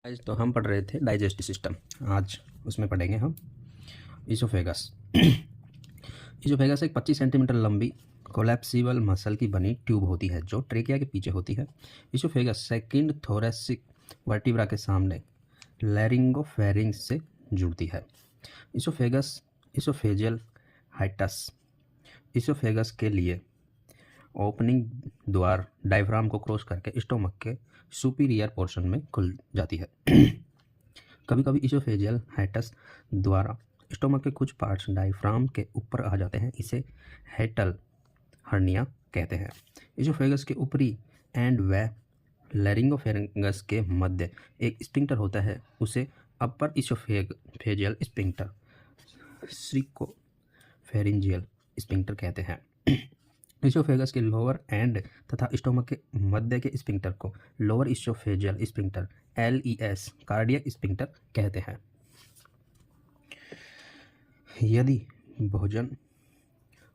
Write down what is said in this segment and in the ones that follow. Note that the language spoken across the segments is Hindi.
आज तो हम पढ़ रहे थे डाइजेस्टिव सिस्टम। आज उसमें पढ़ेंगे हम इसोफेगस। इसोफेगस एक 25 सेंटीमीटर लंबी कोलैप्सिबल मसल की बनी ट्यूब होती है जो ट्रेकिया के पीछे होती है। इसोफेगस सेकंड थोरैसिक वर्टिब्रा के सामने लैरिंगोफेरिंग्स से जुड़ती है। इसोफेगस इसोफेजियल हाइटस इसोफेगस के लिए ओपनिंग द्वार डायफ्राम को क्रॉस करके स्टोमक के सुपीरियर पोर्शन में खुल जाती है। कभी कभी इसोफेजियल हाइटस द्वारा स्टोमक के कुछ पार्ट्स डायफ्राम के ऊपर आ जाते हैं, इसे हेटल हर्निया कहते हैं। इसोफेगस के ऊपरी एंड व लैरिंगोफेरिंगस के मध्य एक स्पिंक्टर होता है, उसे अपर इसोफेजियल स्पिंक्टर श्रिकोफेरिंजियल स्पिंक्टर कहते हैं। इसोफेगस के लोअर एंड तथा स्टोमक के मध्य के स्पिंक्टर को lower oesophageal sphincter LES cardiac sphincter कहते हैं। यदि भोजन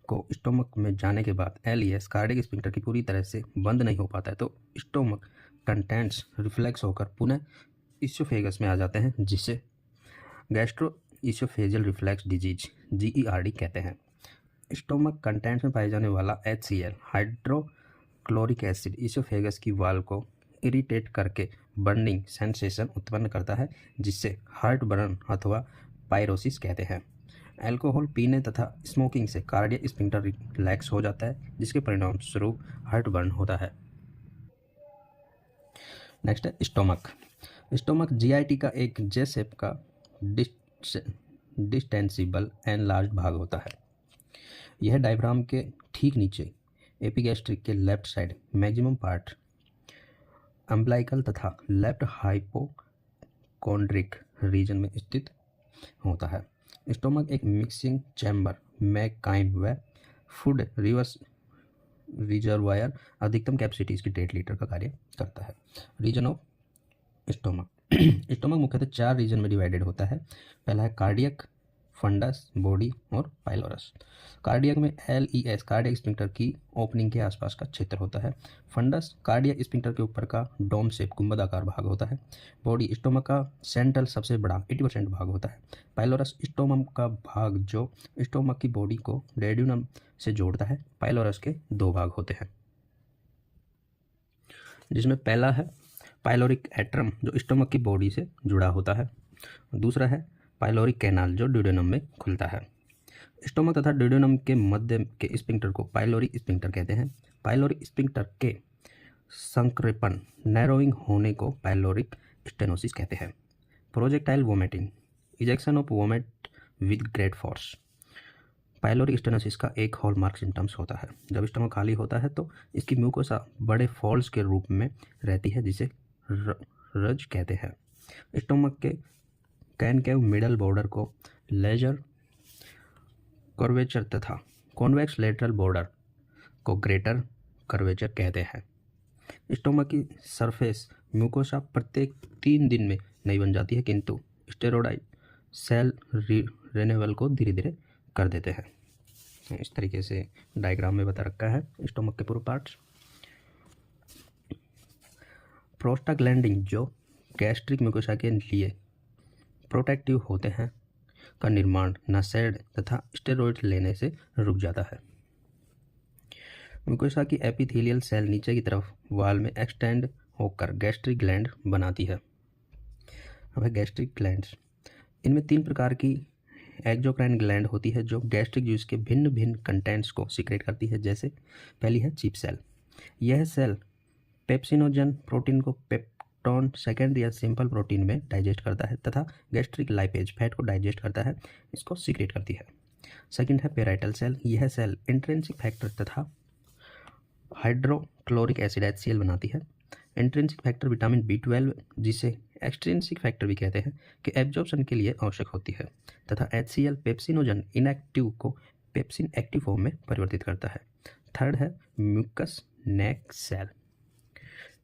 को स्टोमक में जाने के बाद LES कार्डियक स्पिंक्टर की पूरी तरह से बंद नहीं हो पाता है तो स्टोमक कंटेंट्स रिफ्लेक्स होकर पुनः इसोफेगस में आ जाते हैं, जिसे gastro oesophageal reflex disease GERD कहते हैं। स्टोमक कंटेंट्स में पाए जाने वाला HCl हाइड्रोक्लोरिक एसिड इसोफेगस की वाल को इरिटेट करके बर्निंग सेंसेशन उत्पन्न करता है, जिससे हार्ट बर्न अथवा पायरोसिस कहते हैं। अल्कोहल पीने तथा स्मोकिंग से कार्डियक स्पिंक्टर रिलैक्स हो जाता है, जिसके परिणाम स्वरूप हार्ट बर्न होता है। नेक्स्ट है स्टोमक। स्टोमक GIT का एक जे शेप का डिस्टेंसिबल एनलार्ज भाग होता है। यह डायफ्राम के ठीक नीचे एपिगैस्ट्रिक के left side maximum part umbilical तथा लेफ्ट हाइपोकोंड्रिक रीजन में स्थित होता है। स्टोमक एक मिक्सिंग चैम्बर मैकाइम व फूड रिवर्स रिजर्वायर अधिकतम कैपेसिटी इसकी 1.5 लीटर का कार्य करता है। Region of stomach. स्टोमक मुख्यतः 4 रीजन में डिवाइडेड होता है। पहला है कार्डियक, फंडस, बॉडी और पाइलोरस। कार्डियक में LES कार्डियक स्पिंक्टर की ओपनिंग के आसपास का क्षेत्र होता है। फंडस कार्डियक स्पिंक्टर के ऊपर का डोम शेप गुंबदाकार भाग होता है। बॉडी स्टोमक का सेंट्रल सबसे बड़ा 80% भाग होता है। पाइलोरस स्टोमक का भाग जो स्टोमक की बॉडी को रेड्यूनम से जोड़ता है। पाइलोरस के 2 भाग होते हैं, जिसमें पहला है पाइलोरिक एट्रम जो स्टोमक की बॉडी से जुड़ा होता है। दूसरा है पाइलोरिक कैनाल जो ड्यूडेनम में खुलता है। स्टोमक तथा ड्यूडेनम के मध्य के स्पिंक्टर को पाइलोरी स्पिंक्टर कहते हैं। पाइलोरिक स्पिंक्टर के संकृपण नैरोइंग होने को पाइलोरिक स्टेनोसिस कहते हैं। Projectile vomiting ejection of vomit with great force pyloric stenosis का एक हॉलमार्क सिम्टम्स होता है। जब स्टोमक खाली होता है तो इसकी म्यूकोसा बड़े फॉल्स के रूप में रहती है, जिसे रज कहते हैं। स्टोमक के कैनकेव मिडल बॉर्डर को लेजर कर्वेचर तथा कॉन्वेक्स लेटरल बॉर्डर को ग्रेटर कर्वेचर कहते हैं। स्टोमक की सरफेस म्यूकोसा प्रत्येक 3 दिन में नहीं बन जाती है, किंतु स्टेरॉइड सेल रिन्यूअल को धीरे धीरे कर देते हैं। इस तरीके से डायग्राम में बता रखा है स्टोमक के पूरे पार्ट्स। प्रोस्टाग्लैंडिन जो गैस्ट्रिक म्यूकोसा के लिए प्रोटेक्टिव होते हैं का निर्माण नसेड तथा स्टेरॉइड लेने से रुक जाता है। म्यूकोसा की एपिथेलियल सेल नीचे की तरफ वाल में एक्सटेंड होकर गैस्ट्रिक ग्लैंड बनाती है। अब है गैस्ट्रिक ग्लैंड्स। इनमें 3 प्रकार की एक्सोक्राइन ग्लैंड होती है जो गैस्ट्रिक जूस के भिन्न भिन्न कंटेंट्स को सीक्रेट करती है। जैसे पहली है चीफ सेल। यह सेल पेप्सिनोजन प्रोटीन को पेप्टोन सेकेंडरी या सिंपल प्रोटीन में डाइजेस्ट करता है तथा गैस्ट्रिक लाइपेज फैट को डाइजेस्ट करता है, इसको सीक्रेट करती है। सेकंड है पेराइटल सेल। यह सेल इंट्रिंसिक फैक्टर तथा हाइड्रोक्लोरिक एसिड HCl बनाती है। इंट्रिंसिक फैक्टर विटामिन B12 जिसे एक्सट्रिंसिक फैक्टर भी कहते हैं के एब्जॉर्प्शन के लिए आवश्यक होती है तथा HCl पेप्सिनोजन इनएक्टिव को पेप्सिन एक्टिव फॉर्म में परिवर्तित करता है। थर्ड है म्यूकस नेक सेल।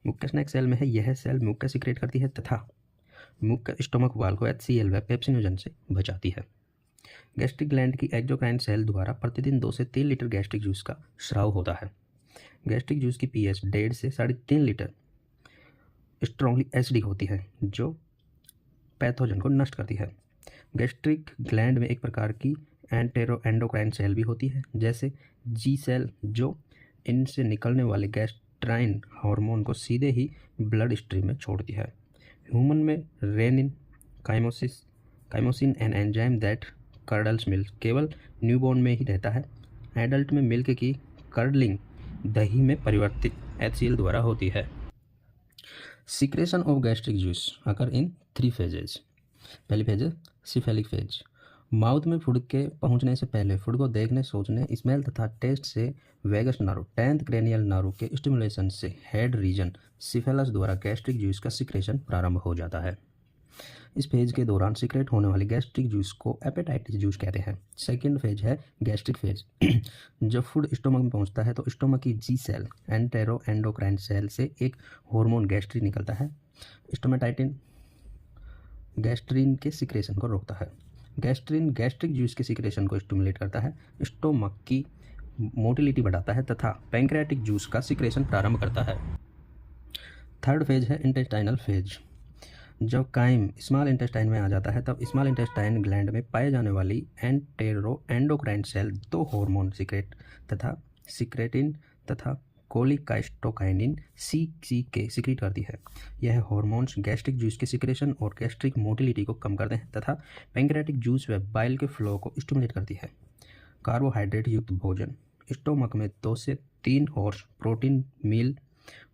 म्यूकस नेक सेल में है यह सेल म्यूकस सीक्रेट करती है तथा म्यूकस स्टोमक वाल को HCl व पेप्सिनोजन से बचाती है। गैस्ट्रिक ग्लैंड की एक्सोक्राइन सेल द्वारा प्रतिदिन 2 से 3 लीटर गैस्ट्रिक जूस का स्राव होता है। गैस्ट्रिक जूस की pH 1.5 से 3.5 लीटर स्ट्रॉन्गली एसिडिक होती है, जो पैथोजन को नष्ट करती है। गैस्ट्रिक ग्लैंड में एक प्रकार की एंटेरोएंडोक्राइन सेल भी होती है, जैसे जी सेल, जो इनसे निकलने वाले गैस्ट्राइन हार्मोन को सीधे ही ब्लड स्ट्रीम में छोड़ती है। ह्यूमन में renin chymosin an enzyme that curdles milk केवल न्यूबॉर्न में ही रहता है। एडल्ट में मिल्क की कर्डलिंग दही में परिवर्तित HCl द्वारा होती है। Secretion of gastric juice occur in 3 phases. पहली फेज है सिफेलिक फेज। माउथ में फूड के पहुंचने से पहले फूड को देखने, सोचने, स्मेल तथा टेस्ट से vagus nerve 10th cranial nerve के स्टिमुलेशन से हेड रीजन सिफेलस द्वारा गैस्ट्रिक जूस का सिक्रेशन प्रारंभ हो जाता है। इस फेज के दौरान सिक्रेट होने वाले गैस्ट्रिक जूस को एपेटाइटिस जूस कहते हैं। सेकेंड फेज है गैस्ट्रिक फेज। जब फूड स्टोमक में पहुंचता है तो स्टोमक की जी सेल एंटेरोएंडोक्राइन सेल से एक हार्मोन गैस्ट्रिन निकलता है। स्टोमेटाइटिन गैस्ट्रिन के सिक्रेशन को रोकता है। गैस्ट्रिन गैस्ट्रिक जूस के सिक्रेशन को स्टिमुलेट करता है, स्टोमक की मोटिलिटी बढ़ाता है तथा पैंक्रियाटिक जूस का सिक्रेशन प्रारंभ करता है। थर्ड फेज है इंटेस्टाइनल फेज। जब काइम स्मॉल इंटेस्टाइन में आ जाता है तब स्मॉल इंटेस्टाइन ग्लैंड में पाए जाने वाली एंटेरोएंडोक्राइन सेल 2 हार्मोन सिक्रेटिन तथा कोलिकाइस्टोकाइनिन CCK सिक्रीट करती है। यह हार्मोन्स गैस्ट्रिक जूस के सिक्रेशन और गैस्ट्रिक मोटिलिटी को कम करते हैं तथा पैंक्रियाटिक जूस व बाइल के फ्लो को स्टिमुलेट करती है। कार्बोहाइड्रेट युक्त भोजन स्टोमक में 2 से 3 हॉर्स प्रोटीन मील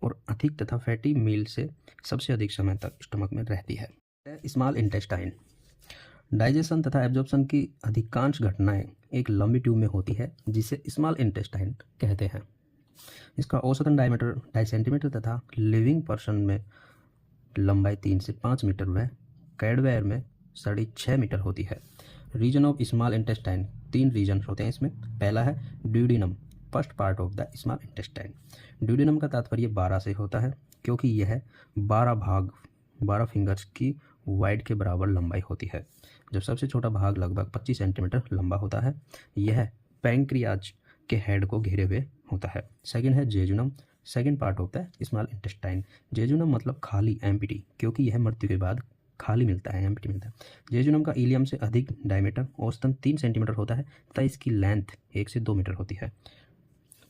और अधिक तथा फैटी मील से सबसे अधिक समय तक स्टोमक में रहती है। स्मॉल इंटेस्टाइन डाइजेशन तथा एब्जॉर्प्शन की अधिकांश घटनाएं एक लंबी ट्यूब में होती है जिसे स्मॉल इंटेस्टाइन कहते हैं। इसका औसतन डायमीटर 2.5 सेंटीमीटर तथा लिविंग पर्सन में लंबाई 3 से 5 मीटर व कैडवेयर में 6.5 मीटर होती है। Region of small intestine 3 region होते हैं इसमें। पहला है duodenum, first part of the small intestine. Duodenum का तात्पर्य 12 से होता है क्योंकि यह 12 फिंगर्स की वाइड के बराबर लंबाई होती है। जब सबसे छोटा भाग लगभग 25 सेंटीमीटर लंबा होता है, यह पैंक्रियाज के हेड को घेरे हुए होता है। सेकंड है jejunum, second part of the small intestine. Jejunum मतलब खाली, एम्प्टी, क्योंकि यह मृत्यु के बाद खाली मिलता है, एम्प्टी मिलता है। जेजुनम का इलियम से अधिक डायमीटर औसतन 3 सेंटीमीटर होता है तथा इसकी लेंथ 1 से 2 मीटर होती है।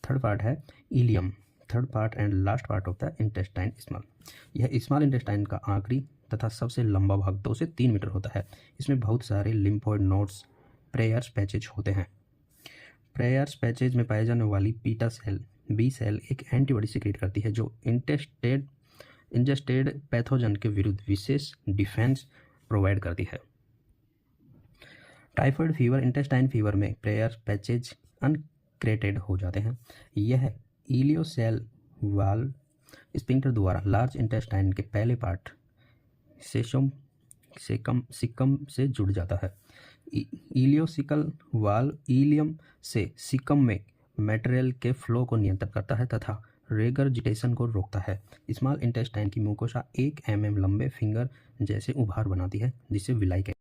थर्ड पार्ट है ileum, third part and last part of the intestine small. यह स्मॉल इंटेस्टाइन का आखिरी तथा सबसे लंबा भाग 2 से 3 मीटर होता है। इसमें बहुत सारे लिम्फोइड नोड्स, प्रेयर्स पैचेज होते हैं। प्रेयर्स पैचेज में पाए जाने वाली बीटा सेल, बी सेल एक एंटीबॉडी सिक्रेट करती है जो इंजेस्टेड पैथोजन के विरुद्ध विशेष डिफेंस प्रोवाइड करती है। टाइफाइड फीवर, इंटेस्टाइन फीवर में प्रेयर्स पैचेज अनक्रेटेड हो जाते हैं। यह इलियोसेल वाल्व स्पिंक्टर द्वारा लार्ज इंटेस्टाइन के पहले पार्ट सिकम से जुड़ जाता है। इलियोसिकल वाल्व इलियम से सिकम में मटेरियल के फ्लो को नियंत्रित करता है तथा रेगर्जिटेशन को रोकता है। स्मॉल इंटेस्टाइन की म्यूकोसा 1 mm लंबे फिंगर जैसे उभार बनाती है जिसे विलाई कहते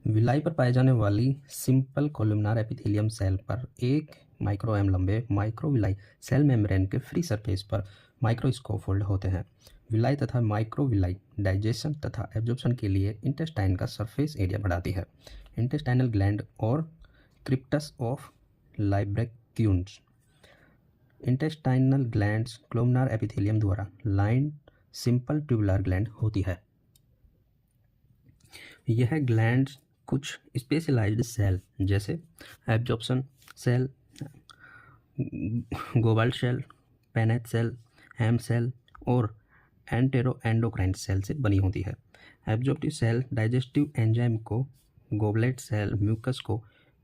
हैं। विलाई पर पाए जाने वाली सिंपल कोलुमनार एपिथेलियम सेल पर 1 माइक्रो लंबे माइक्रोविलाई सेल मेम्ब्रेन के फ्री सरफेस पर माइक्रोस्कोफोल्ड होते हैं। विलाई तथा माइक्रोविलाई डाइजेशन तथा एब्जॉर्प्शन के लिए इंटेस्टाइन का सरफेस एरिया बढ़ाती है। इंटेस्टाइनल ग्लैंड और crypts of Lieberkuhn. Intestinal glands columnar epithelium द्वारा लाइंड सिंपल ट्यूबुलर ग्लैंड होती है। यह ग्लैंड्स कुछ स्पेशलाइज्ड सेल जैसे absorption cell, goblet cell, paneth cell, हैम सेल और एंटेरोएंडोक्राइन सेल से बनी होती है। एब्जॉर्प्टिव सेल डाइजेस्टिव एंजाइम को, गोबलेट सेल म्यूकस को,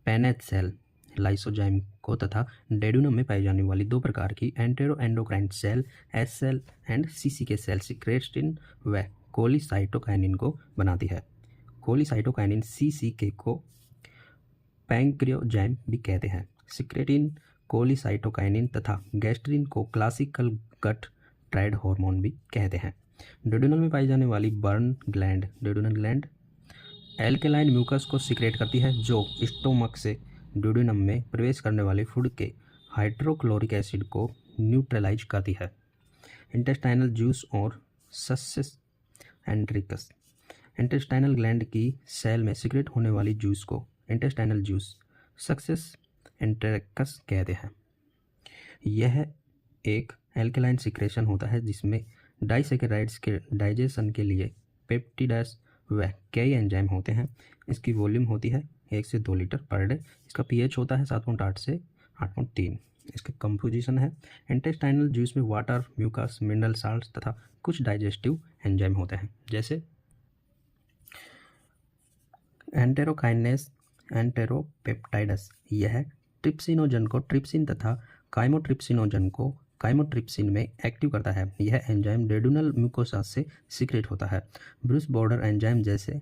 पेनेट सेल लाइसोजाइम को तथा डेड्यूनम में पाई जाने वाली 2 प्रकार की enteroendocrine cell S cell and CCK cell secretin व कोलिसाइटोकाइनिन को बनाती है। कोलिसाइटोकाइनिन CCK को पैंक्रियोजाइम भी कहते हैं। सिक्रेटिन, कोलिसाइटोकाइनिन तथा गैस्ट्रिन को क्लासिकल गट ट्राइड हार्मोन भी कहते हैं। डेड्यूनल में पाई जाने वाली Brunner gland, duodenal gland alkaline mucus को सिक्रेट करती है जो स्टोमक से डेड्यूनम में प्रवेश करने वाले फूड के हाइड्रोक्लोरिक एसिड को न्यूट्रलाइज करती है। इंटेस्टाइनल जूस और ससेस एंट्रिकस। इंटेस्टाइनल ग्लैंड की सेल में सिक्रेट होने वाली जूस को इंटेस्टाइनल जूस सक्सेस एंट्रिकस कहते हैं। यह एक एल्कलाइन सिक्रेशन होता है जिसमें डाइसैकेराइड्स के डाइजेशन के लिए पेप्टिडास व कई एंजाइम होते हैं। इसकी वॉल्यूम होती है 1 से 2 लीटर पर डे। इसका पीएच होता है 7.8 से 8.3। इसका कंपोजिशन है इंटेस्टाइनल जूस में वाटर, म्यूकस, मिनरल साल्ट्स तथा कुछ डाइजेस्टिव एंजाइम होते हैं जैसे एंटेरोकाइनेस, एंटेरोपेप्टाइडस। यह ट्रिप्सिनोजन को ट्रिप्सिन तथा काइमोट्रिप्सिनोजन को काइमोट्रिप्सिन में एक्टिव करता है। यह एंजाइम डेडुनल म्यूकोसा से सीक्रेट होता है। ब्रूस बॉर्डर एंजाइम जैसे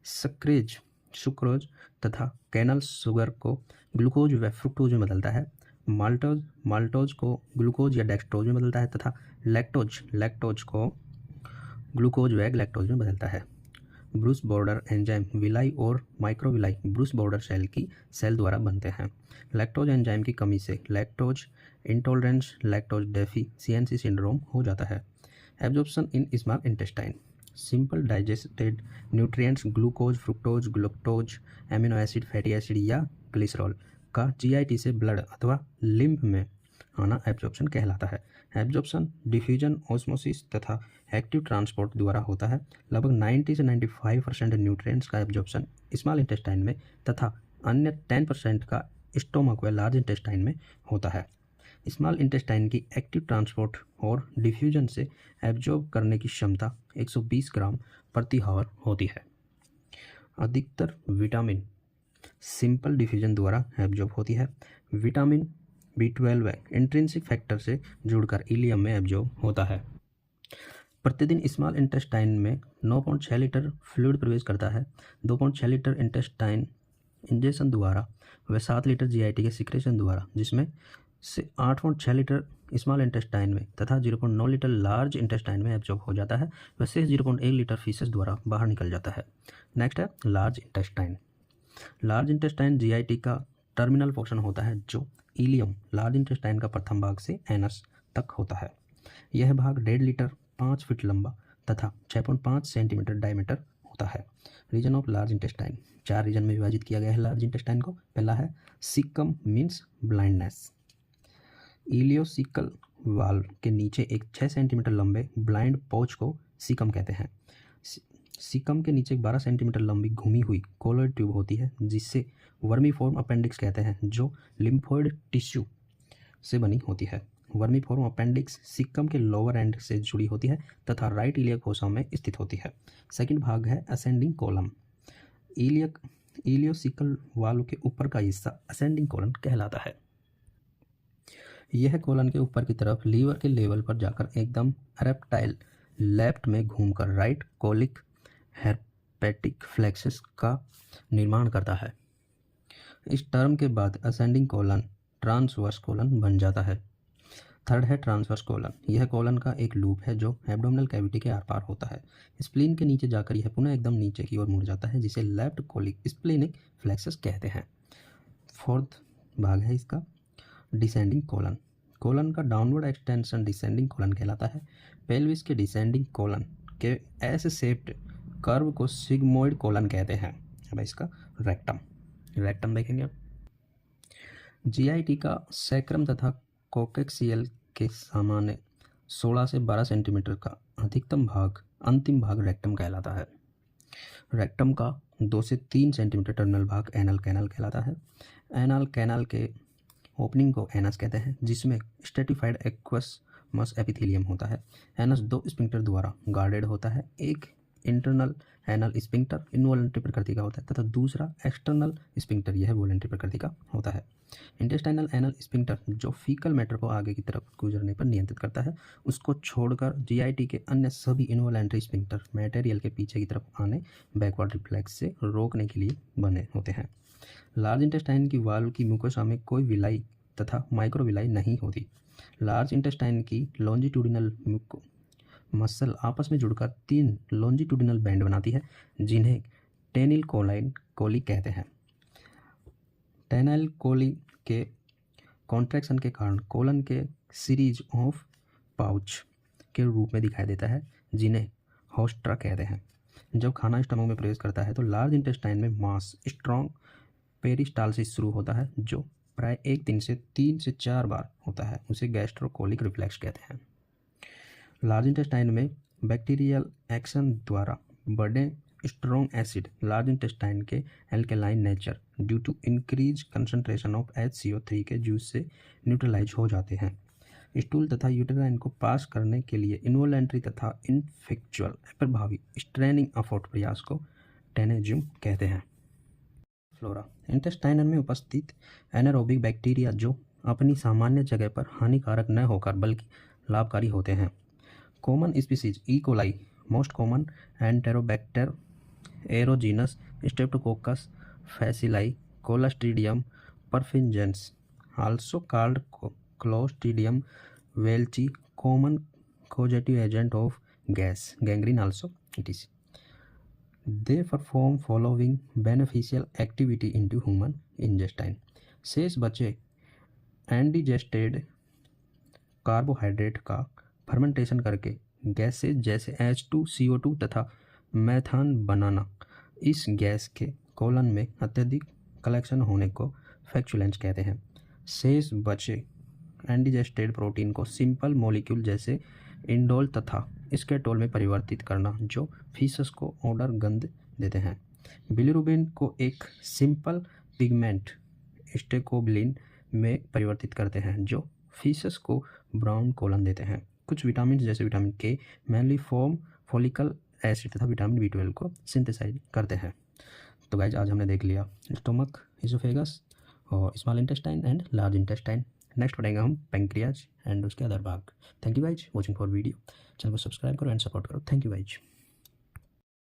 सक्रेज, सुक्रोज तथा कैनल शुगर को ग्लूकोज व फ्रुक्टोज में बदलता है। माल्टोज को ग्लूकोज या डेक्सट्रोज में बदलता है तथा लैक्टोज को ग्लूकोज व ग्लैक्टोज में बदलता है। ब्रूस बॉर्डर एंजाइम विलाई और माइक्रोविलाई ब्रूस बॉर्डर सेल द्वारा बनते हैं। लैक्टोज एंजाइम की कमी से lactose intolerance, lactose deficiency syndrome हो जाता है। Absorption in small intestine. Simple digested nutrients glucose, fructose, glucose, amino acid, fatty acid या ग्लिसरॉल का जीआईटी से ब्लड अथवा लिम्फ में आना एब्जॉर्प्शन कहलाता है। एब्जॉर्प्शन डिफ्यूजन, ऑस्मोसिस तथा एक्टिव ट्रांसपोर्ट द्वारा होता है। लगभग 90 से 95% न्यूट्रिएंट्स का एब्जॉर्प्शन स्मॉल इंटेस्टाइन में तथा अन्य 10% का स्टोमक व लार्ज इंटेस्टाइन में होता है। स्मॉल इंटेस्टाइन की एक्टिव ट्रांसपोर्ट और डिफ्यूजन से एब्जॉर्ब करने की क्षमता 120 ग्राम प्रति हावर होती है। अधिकतर विटामिन सिंपल डिफ्यूजन द्वारा एब्जॉर्ब होती है। विटामिन B12 इंट्रिंसिक फैक्टर से जुड़कर इलियम में एब्जॉर्ब होता है। प्रतिदिन स्मॉल इंटेस्टाइन में 9.6 लीटर फ्लूइड प्रवेश करता है। 2.6 लीटर इंटेस्टाइन इंजेक्शन द्वारा व 7 लीटर जीआईटी के सिक्रेशन द्वारा, जिसमें से 8.6 लीटर स्मॉल इंटेस्टाइन में तथा 0.9 लीटर लार्ज इंटेस्टाइन में एब्जॉर्ब हो जाता है। वैसे 0.1 लीटर फीसेस द्वारा बाहर निकल जाता है। नेक्स्ट है large intestine. Large intestine GIT का टर्मिनल पोर्शन होता है जो इलियम लार्ज इंटेस्टाइन का प्रथम भाग से एनस तक होता है। यह भाग 1.5 लीटर 5 फीट लंबा तथा 6.5 सेंटीमीटर डायमीटर होता है। Region of large intestine. 4 region में विभाजित किया गया है लार्ज इंटेस्टाइन को। पहला है caecum means blindness. Ileocaecal valve के नीचे एक 6 सेंटीमीटर लंबे ब्लाइंड पाउच को सीकम कहते हैं। सीकम के नीचे 12 सेंटीमीटर लंबी घूमी हुई कोलॉइड ट्यूब होती है जिससे वर्मीफॉर्म अपेंडिक्स कहते हैं, जो लिम्फोइड टिश्यू से बनी होती है। वर्मीफॉर्म अपेंडिक्स सीकम के लोअर एंड से जुड़ी होती है तथा राइट इलियक फोसा में स्थित होती है। सेकंड भाग है असेंडिंग कॉलम। इलियोसिकल वाल्व के ऊपर का हिस्सा असेंडिंग कॉलम कहलाता है। यह कॉलन के ऊपर की तरफ लीवर के लेवल पर जाकर एकदम रेप्टाइल लेफ्ट में घूमकर राइट कोलिक हेर्पेटिक फ्लेक्सस का निर्माण करता है। इस टर्म के बाद असेंडिंग कॉलन ट्रांसवर्स कॉलन बन जाता है। थर्ड है ट्रांसवर्स कॉलन। यह कॉलन का एक लूप है जो एब्डोमिनल कैविटी के आर पार होता है। स्प्लीन के नीचे जाकर यह पुनः एकदम नीचे की ओर मुड़ जाता है जिसे लेफ्ट कोलिक स्प्लीनिक फ्लेक्सस कहते हैं। फोर्थ भाग है इसका डिसेंडिंग कॉलन। कॉलन का डाउनवर्ड एक्सटेंशन डिसेंडिंग कॉलन कहलाता है। पेल्विस के डिसेंडिंग कॉलन के एस शेप्ड कर्व को सिग्मोइड कॉलन कहते हैं। अब इसका रेक्टम देखेंगे। जीआईटी का सैक्रम तथा कोकेक्सियल के सामान्य 16 से 12 सेंटीमीटर का अधिकतम भाग अंतिम भाग रेक्टम कहलाता है। रेक्टम का 2 से 3 सेंटीमीटर टर्मिनल भाग एनल कैनाल कहलाता है। एनल कैनाल के ओपनिंग को एनस कहते हैं जिसमें स्ट्रेटिफाइड एक्वस एपिथेलियम होता है। एनस 2 स्पिंक्टर द्वारा गार्डेड होता है। एक इंटरनल एनल स्पिंक्टर इनवॉलंटरी प्रकृति का होता है तथा दूसरा एक्सटर्नल स्पिंक्टर यह वॉलंटरी प्रकृति का होता है। इंटेस्टाइनल एनल स्पिंक्टर जो फीकल मैटर को आगे की तरफ गुजरने पर नियंत्रित करता है, उसको छोड़कर जीआईटी के अन्य सभी इनवॉलंटरी स्पिंक्टर मटेरियल के पीछे की तरफ आने बैकवर्ड रिफ्लेक्स से रोकने के लिए बने होते हैं। लार्ज इंटेस्टाइन की वाल्व की म्यूकोसा में कोई विलाई तथा माइक्रोविलाई नहीं होती। लार्ज इंटेस्टाइन की लॉन्जिट्यूडिनल मसल आपस में जुड़कर 3 लॉन्जिट्यूडिनल बैंड बनाती है जिन्हें टेनिल कोली कहते हैं। टेनिल कोली के कॉन्ट्रैक्शन के कारण कोलन के सीरीज ऑफ पाउच के रूप में दिखाई देता है जिन्हें होस्ट्रा कहते हैं। जब खाना स्टमक में प्रवेश करता है तो लार्ज इंटेस्टाइन में मास स्ट्रॉन्ग पेरिस्टालसिस शुरू होता है, जो प्राय एक दिन से 3 से 4 बार होता है। उसे गैस्ट्रोकोलिक रिफ्लेक्स कहते हैं। लार्ज इंटेस्टाइन में बैक्टीरियल एक्शन द्वारा बड़े स्ट्रॉन्ग एसिड लार्ज इंटेस्टाइन के alkaline nature due to increase concentration of HCO3 के जूस से न्यूट्रलाइज हो जाते हैं। स्टूल तथा यूटेराइन को पास करने के लिए इनवॉलेंट्री तथा इनफेक्चुअल प्रभावी स्ट्रेनिंग अफोर्ट प्रयास को टेनेज्यूम कहते हैं। फ्लोरा इंटेस्टाइन में उपस्थित एनारोबिक बैक्टीरिया जो अपनी सामान्य जगह पर हानिकारक न होकर बल्कि लाभकारी होते हैं। Common species E coli, most common Enterobacter aerogenes, Streptococcus faecalis, Clostridium perfringens, also called Clostridium welchii, common causative agent of gas gangrene also it is. They perform following beneficial activity into human intestine. शेष बचे एंडिजेस्टेड कार्बोहाइड्रेट का फर्मेंटेशन करके गैसेज जैसे H2CO2 तथा मैथान बनाना। इस गैस के कोलन में अत्यधिक कलेक्शन होने को फैक्चुलेंस कहते हैं। शेष बचे एंडिजेस्टेड प्रोटीन को सिंपल मॉलिक्यूल जैसे इंडोल तथा स्केटोल में परिवर्तित करना, जो फीसस को ओडर गंध देते हैं। बिलिरुबिन को एक सिंपल पिगमेंट स्टेकोबिलिन में परिवर्तित करते हैं, जो फीसस को ब्राउन कोलन देते हैं। कुछ विटामिन जैसे विटामिन के मेनली फॉर्म फॉलिकल एसिड तथा विटामिन B12 को सिंथेसाइज करते हैं। तो गाइज आज हमने देख लिया स्टोमक, इसोफेगस और small intestine and large intestine. Next पढ़ेंगे हम पेंक्रियाज एंड उसके अदर भाग। Thank you guys watching for video. Channel को सब्सक्राइब करो एंड सपोर्ट करो। Thank you guys.